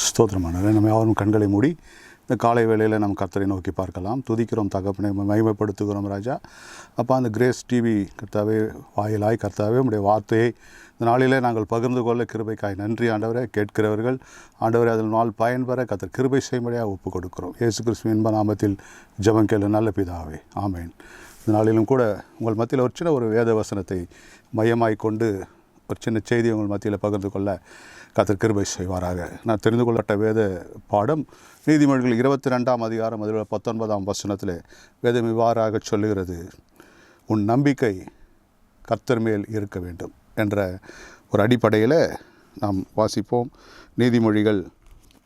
ஸ்தோத்திரமான நம்ம யாரும் கண்களை மூடி இந்த காலை வேளையில் நம்ம கர்த்தரை நோக்கி பார்க்கலாம். துதிக்கிறோம் தகப்பனை, மகிமைப்படுத்துகிறோம் ராஜா. அப்போ அந்த கிரேஸ் டிவி கர்த்தாவே வாயிலாய் கர்த்தாவே உடைய வார்த்தையை இந்த நாளிலே நாங்கள் பகிர்ந்து கொள்ள கிருபைக்காய் நன்றி ஆண்டவரே. கேட்கிறவர்கள் ஆண்டவரே அதில் நாள் பயன்பெற கர்த்தர் கிருபை செய்யும்படியாக ஒப்புக் கொடுக்கிறோம். இயேசு கிறிஸ்துவின் இன்ப நாமத்தில் ஜெபம் கேளு நல்ல பிதாவே, ஆமேன். இந்த நாளிலும் கூட உங்கள் மத்தியில் ஒரு சின்ன ஒரு வேத வசனத்தை மையமாய் கொண்டு ஒரு சின்ன செய்தி உங்கள் மத்தியில் பகிர்ந்து கொள்ள கர்த்தர் கிருபை செய்வாராக. நான் தெரிந்து கொள்ளப்பட்ட வேத பாடம் நீதிமொழிகள் 22ஆம் அதிகாரம் அதில் 19ஆம் வசனத்தில் வேதம் இவ்வாறாக சொல்லுகிறது, உன் நம்பிக்கை கர்த்தர் மேல் இருக்க வேண்டும் என்ற ஒரு அடிப்படையில் நாம் வாசிப்போம். நீதிமொழிகள்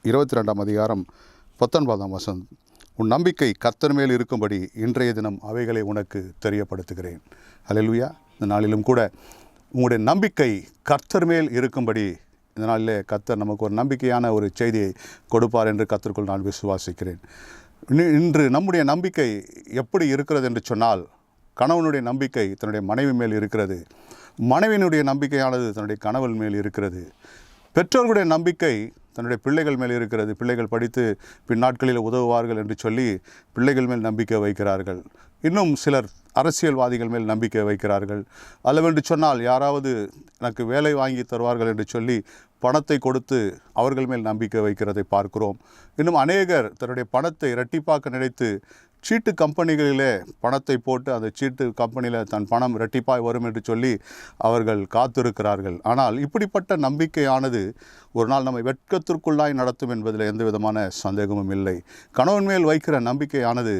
22ஆம் அதிகாரம் 19ஆம் வசனம், உன் நம்பிக்கை கர்த்தர் மேல் இருக்கும்படி இன்றைய தினம் அவைகளை உனக்கு தெரியப்படுத்துகிறேன். அல்லேலூயா. இந்த நாளிலும் கூட உங்களுடைய நம்பிக்கை கர்த்தர் மேல் இருக்கும்படி இந்த நாளிலே கர்த்தர் நமக்கு ஒரு நம்பிக்கையான ஒரு செய்தியை கொடுப்பார் என்று கர்த்தருக்குள் நான் விசுவாசிக்கிறேன். இன்று நம்முடைய நம்பிக்கை எப்படி இருக்கிறது என்று சொன்னால், கணவனுடைய நம்பிக்கை தன்னுடைய மனைவி மேல் இருக்கிறது, மனைவியினுடைய நம்பிக்கையானது தன்னுடைய கணவன் மேல் இருக்கிறது, பெற்றோர்களுடைய நம்பிக்கை தன்னுடைய பிள்ளைகள் மேல் இருக்கிறது. பிள்ளைகள் படித்து பின்னாட்களில் உதவுவார்கள் என்று சொல்லி பிள்ளைகள் மேல் நம்பிக்கை வைக்கிறார்கள். இன்னும் சிலர் அரசியல்வாதிகள் மேல் நம்பிக்கை வைக்கிறார்கள். அல்லவென்று சொன்னால் யாராவது எனக்கு வேலை வாங்கி தருவார்கள் என்று சொல்லி பணத்தை கொடுத்து அவர்கள் மேல் நம்பிக்கை வைக்கிறதை பார்க்கிறோம். இன்னும் அநேகர் தன்னுடைய பணத்தை இரட்டிப்பாக்க நினைத்து சீட்டு கம்பெனிகளிலே பணத்தை போட்டு அந்த சீட்டு கம்பெனியில் தன் பணம் இரட்டிப்பாய் வரும் என்று சொல்லி அவர்கள் காத்திருக்கிறார்கள். ஆனால் இப்படிப்பட்ட நம்பிக்கையானது ஒரு நாள் நம்மை வெட்கத்திற்குள்ளாய் நடத்தும் என்பதில் எந்த விதமான சந்தேகமும் இல்லை. கணவன் மேல் வைக்கிற நம்பிக்கையானது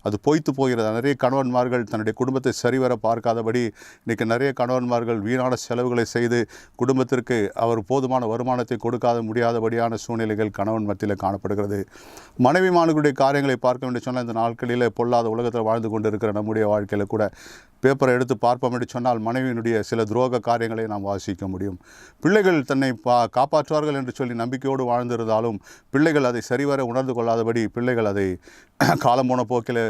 அது பொய்த்து போகிறது. நிறைய கணவன்மார்கள் தன்னுடைய குடும்பத்தை சரிவர பார்க்காதபடி இன்றைக்கி நிறைய கணவன்மார்கள் வீணான செலவுகளை செய்து குடும்பத்திற்கு அவர் போதுமான வருமானத்தை கொடுக்காத முடியாதபடியான சூழ்நிலைகள் கணவன் மத்தியில் காணப்படுகிறது. மனைவிமார்களுடைய காரியங்களை பார்க்க வேண்டும் சொன்னால் இந்த நாட்களில் பொல்லாத உலகத்தில் வாழ்ந்து கொண்டு இருக்கிற நம்முடைய வாழ்க்கையில் கூட பேப்பரை எடுத்து பார்ப்போம் என்று சொன்னால் மனைவியினுடைய சில துரோக காரியங்களை நாம் வாசிக்க முடியும். பிள்ளைகள் தன்னை காப்பாற்றுவார்கள் என்று சொல்லி நம்பிக்கையோடு வாழ்ந்திருந்தாலும் பிள்ளைகள் அதை சரிவர உணர்ந்து கொள்ளாதபடி பிள்ளைகள் அதை காலம் போன போக்கில்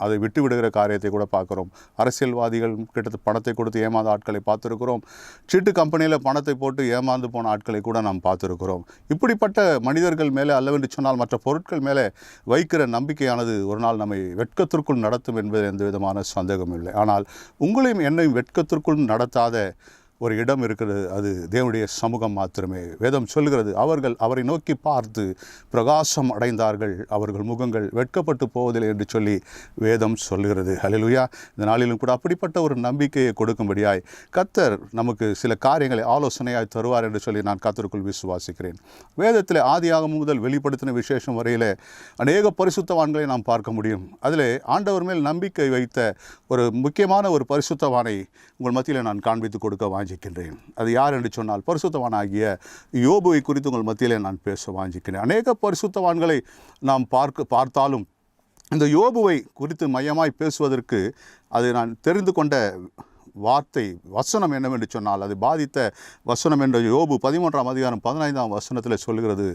அதை விட்டு விடுகிற காரியத்தை கூட பார்க்குறோம். அரசியல்வாதிகள் கிட்ட பணத்தை கொடுத்து ஏமாந்த ஆட்களை பார்த்துருக்கிறோம். சீட்டு கம்பெனியில் பணத்தை போட்டு ஏமாந்து போன ஆட்களை கூட நாம் பார்த்துருக்கிறோம். இப்படிப்பட்ட மனிதர்கள் மேலே அல்லவென்று சொன்னால் மற்ற பொருட்கள் மேலே வைக்கிற நம்பிக்கையானது ஒரு நாள் நம்மை வெட்கத்திற்குள் நடத்தும் என்பது எந்த விதமான சந்தேகமும் இல்லை. ஆனால் உங்களையும் என்னையும் வெட்கத்திற்குள் நடத்தாத ஒரு இடம் இருக்கிறது, அது தேவனுடைய சமூகம் மாத்திரமே. வேதம் சொல்கிறது, அவர்கள் அவரை நோக்கி பார்த்து பிரகாசம் அடைந்தார்கள், அவர்கள் முகங்கள் வெட்கப்பட்டு போவதில்லை என்று சொல்லி வேதம் சொல்கிறது. ஹல்லேலூயா. இந்த நாளிலும் கூட அப்படிப்பட்ட ஒரு நம்பிக்கையை கொடுக்கும்படியாய் கர்த்தர் நமக்கு சில காரியங்களை ஆலோசனையாய் தருவார் என்று சொல்லி நான் கர்த்தருக்குள் விசுவாசிக்கிறேன். வேதத்தில் ஆதியாகமம் முதல் வெளிப்படுத்தின விசேஷம் வரையில் அநேக பரிசுத்தவான்களை நாம் பார்க்க முடியும். அதில் ஆண்டவர் மேல் நம்பிக்கை வைத்த ஒரு முக்கியமான ஒரு பரிசுத்தவானை உங்கள் மத்தியில் நான் காண்பித்து கொடுக்க வாஞ்சிக்கின்றேன். அது யார் என்று சொன்னால் பரிசுத்தவானாகிய யோபுவை குறித்து உங்கள் மத்தியிலே நான் பேச வாஞ்சிக்கிறேன். அநேக பரிசுத்தவான்களை நாம் பார்த்தாலும் இந்த யோபுவை குறித்து மையமாய் பேசுவதற்கு அது நான் தெரிந்து கொண்ட வார்த்தை வசனம் என்னவென்று சொன்னால் அது பாதித்த வசனம் என்ற யோபு 13ஆம் அதிகாரம் 15ஆம் வசனத்தில் சொல்கிறது.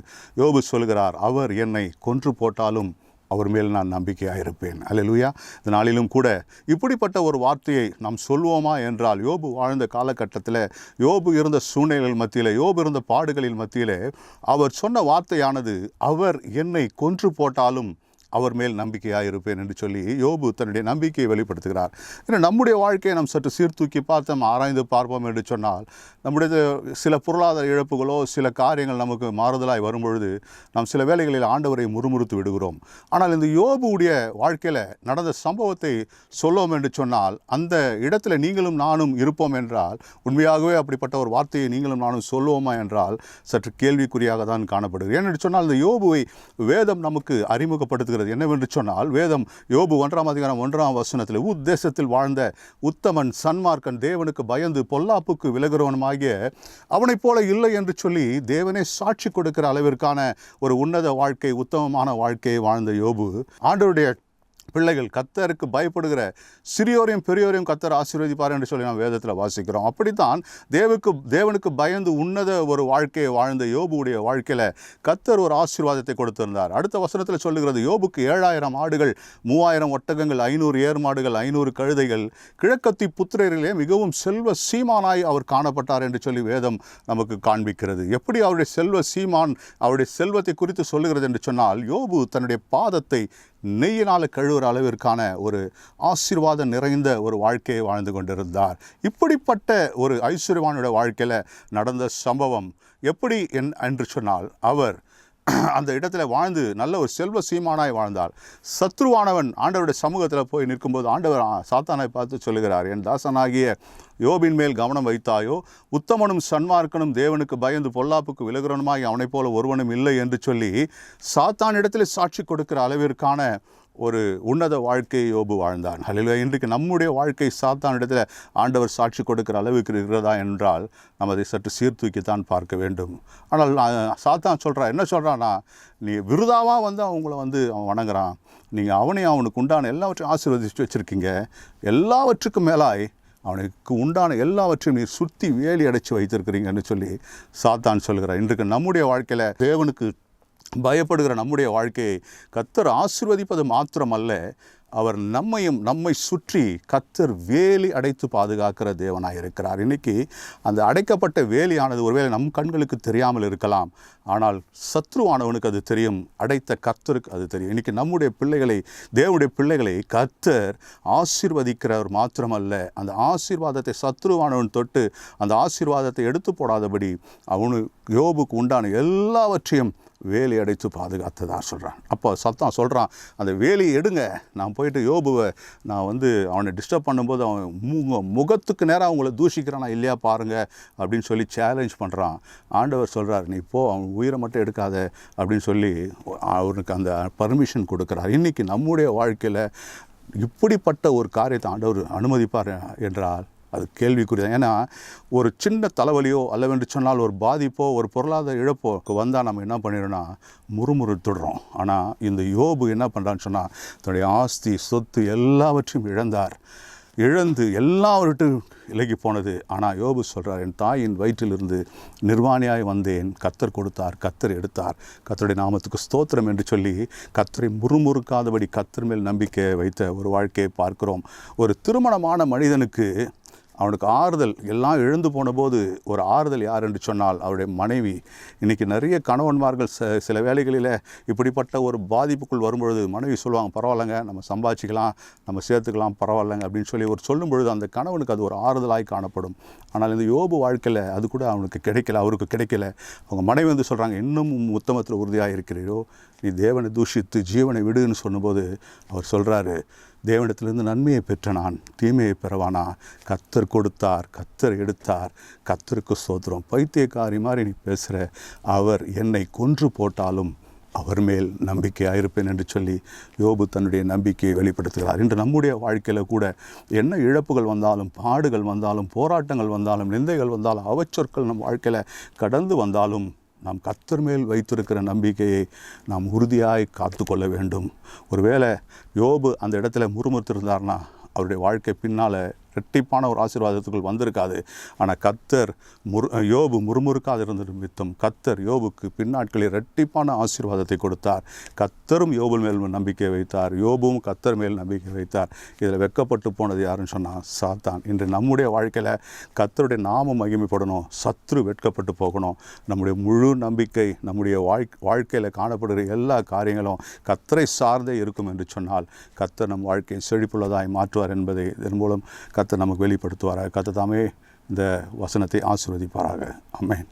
யோபு சொல்கிறார், அவர் என்னை கொன்று போட்டாலும் அவர் மேல் நான் நம்பிக்கையாக இருப்பேன். அல்லேலூயா. இந்த நாளிலும் கூட இப்படிப்பட்ட ஒரு வார்த்தையை நாம் சொல்வோமா என்றால், யோபு வாழ்ந்த காலகட்டத்தில், யோபு இருந்த சூழ்நிலைகள் மத்தியில், யோபு இருந்த பாடுகளின் மத்தியில் அவர் சொன்ன வார்த்தையானது, அவர் என்னை கொன்று போட்டாலும் அவர் மேல் நம்பிக்கையாக இருப்பேன் என்று சொல்லி யோபு தன்னுடைய நம்பிக்கையை வெளிப்படுத்துகிறார். ஏன்னா நம்முடைய வாழ்க்கையை நாம் சற்று சீர்தூக்கி பார்த்து ஆராய்ந்து பார்ப்போம் என்று சொன்னால், நம்முடைய சில பொருளாதார இழப்புகளோ சில காரியங்கள் நமக்கு மாறுதலாய் வரும்பொழுது நாம் சில வேளைகளில் ஆண்டவரை முறுமுறுத்து விடுகிறோம். ஆனால் இந்த யோபுடைய வாழ்க்கையில் நடந்த சம்பவத்தை சொல்லுவோம் என்று சொன்னால், அந்த இடத்துல நீங்களும் நானும் இருப்போம் என்றால், உண்மையாகவே அப்படிப்பட்ட ஒரு வார்த்தையை நீங்களும் நானும் சொல்லுவோமா என்றால் சற்று கேள்விக்குறியாக தான் காணப்படுகிறது. ஏனென்று சொன்னால் இந்த யோபுவை வேதம் நமக்கு அறிமுகப்படுத்துகிறது. என்னவென்று சொன்னால், வேதம் யோபு 1ஆம் அதிகாரம் 1ஆம் வசனத்தில், உத்தேசத்தில் வாழ்ந்த உத்தமன் சன்மார்க்கன் தேவனுக்கு பயந்து பொல்லாப்புக்கு விலகுறவனுமாகிய அவனைப் போல இல்லை என்று சொல்லி தேவனே சாட்சி கொடுக்கிற அளவிற்கான ஒரு உன்னத வாழ்க்கை, உத்தமமான வாழ்க்கையை வாழ்ந்த யோபு ஆண்டவருடைய பிள்ளைகள் கர்த்தருக்கு பயப்படுகிற சிறியோரையும் பெரியோரையும் கர்த்தர் ஆசீர்வதிப்பார் என்று சொல்லி நாம் வேதத்தில் வாசிக்கிறோம். அப்படித்தான் தேவனுக்கு பயந்து உன்னத ஒரு வாழ்க்கையை வாழ்ந்த யோபுடைய வாழ்க்கையில் கர்த்தர் ஒரு ஆசீர்வாதத்தை கொடுத்திருந்தார். அடுத்த வசனத்தில் சொல்லுகிறது, யோபுக்கு 7000 ஆடுகள், 3000 ஒட்டகங்கள், 500 ஏர்மாடுகள், 500 கழுதைகள், கிழக்கத்தி புத்திரரிலே மிகவும் செல்வ சீமானாய் அவர் காணப்பட்டார் என்று சொல்லி வேதம் நமக்கு காண்பிக்கிறது. எப்படி அவருடைய செல்வ சீமான் அவருடைய செல்வத்தை குறித்து சொல்லுகிறது என்று சொன்னால், யோபு தன்னுடைய பாதத்தை நெய்யினால் கழுவுற அளவிற்கான ஒரு ஆசீர்வாதம் நிறைந்த ஒரு வாழ்க்கையை வாழ்ந்து கொண்டிருந்தார். இப்படிப்பட்ட ஒரு ஐஸ்வர்யவானுடைய வாழ்க்கையில் நடந்த சம்பவம் எப்படி என்று சொன்னால், அவர் அந்த இடத்துல வாழ்ந்து நல்ல ஒரு செல்வ சீமானாய் வாழ்ந்தார். சத்ருவானவன் ஆண்டவருடைய சமூகத்தில் போய் நிற்கும்போது ஆண்டவர் சாத்தானை பார்த்து சொல்லுகிறார், என் தாசனாகிய யோபின் மேல் கவனம் வைத்தாயோ, உத்தமனும் சன்மார்க்கனும் தேவனுக்கு பயந்து பொல்லாப்புக்கு விலகுறனுமாய் அவனைப் போல ஒருவனும் இல்லை என்று சொல்லி சாத்தானிடத்தில் சாட்சி கொடுக்கிற அளவிற்கான ஒரு உன்னத வாழ்க்கையை யோபு வாழ்ந்தான். அல்லேலூயா. இன்றைக்கு நம்முடைய வாழ்க்கை சாத்தானிடத்தில் ஆண்டவர் சாட்சி கொடுக்கிற அளவுக்கு இருக்கிறதா என்றால் நம்ம அதை சற்று சீர்தூக்கித்தான் பார்க்க வேண்டும். ஆனால் சாத்தான் என்ன சொல்கிறான்னா, நீ விருதாவாக அவங்கள அவன் வணங்குறான், நீங்கள் அவனுக்கு உண்டான எல்லாவற்றையும் ஆசீர்வதிச்சு வச்சுருக்கீங்க, எல்லாவற்றுக்கும் மேலாய் அவனுக்கு உண்டான எல்லாவற்றையும் நீ சுற்றி வேலி அடைச்சி வைத்திருக்கிறீங்கன்னு சொல்லி சாத்தான் சொல்கிறார். இன்றைக்கு நம்முடைய வாழ்க்கையில் தேவனுக்கு பயப்படுகிற நம்முடைய வாழ்க்கையை கர்த்தர் ஆசீர்வதிப்பது மாத்திரமல்ல, அவர் நம்மை சுற்றி கர்த்தர் வேலி அடைத்து பாதுகாக்கிற தேவனாக இருக்கிறார். இன்றைக்கி அந்த அடைக்கப்பட்ட வேலியானது ஒருவேளை நம் கண்களுக்கு தெரியாமல் இருக்கலாம், ஆனால் சத்ருவானவனுக்கு அது தெரியும், அடைத்த கர்த்தருக்கு அது தெரியும். இன்றைக்கி நம்முடைய பிள்ளைகளை, தேவனுடைய பிள்ளைகளை கர்த்தர் ஆசீர்வதிக்கிறவர் மாத்திரமல்ல, அந்த ஆசீர்வாதத்தை சத்ருவானவன் தொட்டு அந்த ஆசீர்வாதத்தை எடுத்து போடாதபடி யோபுக்கு உண்டான எல்லாவற்றையும் வேலி அடைத்து பாதுகாத்ததா சொல்கிறான். அப்போ சத்தான் சொல்கிறான், அந்த வேலியை எடுங்க, நான் போயிட்டு யோபுவை நான் அவனை டிஸ்டர்ப் பண்ணும்போது அவன் முகத்துக்கு நேராக அவங்கள தூஷிக்கிறானா இல்லையா பாருங்கள் அப்படின்னு சொல்லி சேலஞ்ச் பண்ணுறான். ஆண்டவர் சொல்கிறார், நீ போ, அவன் உயிரை மட்டும் எடுக்காத அப்படின்னு சொல்லி அவனுக்கு அந்த பர்மிஷன் கொடுக்குறார். இன்றைக்கி நம்முடைய வாழ்க்கையில் இப்படிப்பட்ட ஒரு காரியத்தை ஆண்டவர் அனுமதிப்பார் என்றால் அது கேள்விக்குரியதான். ஏன்னா ஒரு சின்ன தலைவலியோ அல்லவென்று சொன்னால் ஒரு பாதிப்போ ஒரு பொருளாதார இழப்போ வந்தால் நம்ம என்ன பண்ணிடுறோன்னா முறுமுறுத்துடுறோம். ஆனால் இந்த யோபு என்ன பண்ணுறான்னு சொன்னால், தன்னுடைய ஆஸ்தி சொத்து எல்லாவற்றையும் இழந்து எல்லாவற்றையும் விலகி போனது. ஆனால் யோபு சொல்கிறார், என் தாயின் வயிற்றிலிருந்து நிர்வாணியாய் வந்தேன், கர்த்தர் கொடுத்தார், கர்த்தர் எடுத்தார், கர்த்தருடைய நாமத்துக்கு ஸ்தோத்திரம் என்று சொல்லி கர்த்தரை முறுமுறுக்காதபடி கர்த்தர் மேல் நம்பிக்கை வைத்த ஒரு வாழ்க்கையை பார்க்கிறோம். ஒரு திருமணமான மனிதனுக்கு அவனுக்கு ஆறுதல் எல்லாம் இழந்து போன போது ஒரு ஆறுதல் யார் என்று சொன்னால் அவருடைய மனைவி. இன்றைக்கி நிறைய கணவன்மார்கள் சில வேளைகளில் இப்படிப்பட்ட ஒரு பாதிப்புக்குள் வரும்பொழுது மனைவி சொல்லுவாங்க, பரவாயில்லைங்க, நம்ம சம்பாதிச்சிக்கலாம், நம்ம சேர்த்துக்கலாம், பரவாயில்லைங்க அப்படின்னு சொல்லி சொல்லும் பொழுது அந்த கணவனுக்கு அது ஒரு ஆறுதலாய் காணப்படும். ஆனால் இந்த யோபு வாழ்க்கையில் அது கூட அவருக்கு கிடைக்கல. அவங்க மனைவி சொல்கிறாங்க, இன்னும் உத்தமத்தில் உறுதியாக இருக்கிறீரோ, நீ தேவனை தூஷித்து ஜீவனை விடுன்னு சொன்னபோது அவர் சொல்கிறாரு, தேவனிடத்திலிருந்து நன்மையை பெற்ற நான் தீமையை பெறவானா, கர்த்தர் கொடுத்தார், கர்த்தர் எடுத்தார், கர்த்தருக்கு ஸ்தோத்திரம். பைத்தியக்காரி மாதிரி நீ பேசுகிற, அவர் என்னை கொன்று போட்டாலும் அவர் மேல் நம்பிக்கையாக இருப்பேன் என்று சொல்லி யோபு தன்னுடைய நம்பிக்கையை வெளிப்படுத்துகிறார். இன்று நம்முடைய வாழ்க்கையில் கூட என்ன இழப்புகள் வந்தாலும், பாடுகள் வந்தாலும், போராட்டங்கள் வந்தாலும், நிந்தைகள் வந்தாலும், அவச்சொற்கள் நம் வாழ்க்கையில் கடந்து வந்தாலும் நாம் கர்த்தர் மேல் வைத்திருக்கிற நம்பிக்கையை நாம் உறுதியாய் காத்து கொள்ள வேண்டும். ஒருவேளை யோபு அந்த இடத்துல முறுமுறுத்திருந்தார்னா அவருடைய வாழ்க்கை பின்னால் இரட்டிப்பான ஒரு ஆசீர்வாதத்துக்குள் வந்திருக்காது. ஆனால் கர்த்தர் யோபு முறுமுறுக்காது இருந்த நிமித்தம் கர்த்தர் யோபுக்கு பின்னாட்களில் இரட்டிப்பான ஆசீர்வாதத்தை கொடுத்தார். கர்த்தரும் யோபு மேல் நம்பிக்கை வைத்தார், யோபுவும் கர்த்தர் மேல் நம்பிக்கை வைத்தார். இதில் வெட்கப்பட்டு போனது யாருன்னு சொன்னால் சாத்தான். இன்று நம்முடைய வாழ்க்கையில் கர்த்தருடைய நாமம் மகிமைப்படணும், சத்ரு வெட்கப்பட்டு போகணும். நம்முடைய முழு நம்பிக்கை நம்முடைய வாழ்க்கையில் காணப்படுகிற எல்லா காரியங்களும் கர்த்தரை சார்ந்தே இருக்கும் என்று சொன்னால் கர்த்தர் நம் வாழ்க்கையை செழிப்புள்ளதாய் மாற்றுவார் என்பதை இதன் மூலம் கர்த்தர் நமக்கு வெளிப்படுத்துவாராக. கர்த்தர் தாமே இந்த வசனத்தை ஆசீர்வதிப்பாராக. ஆமென்.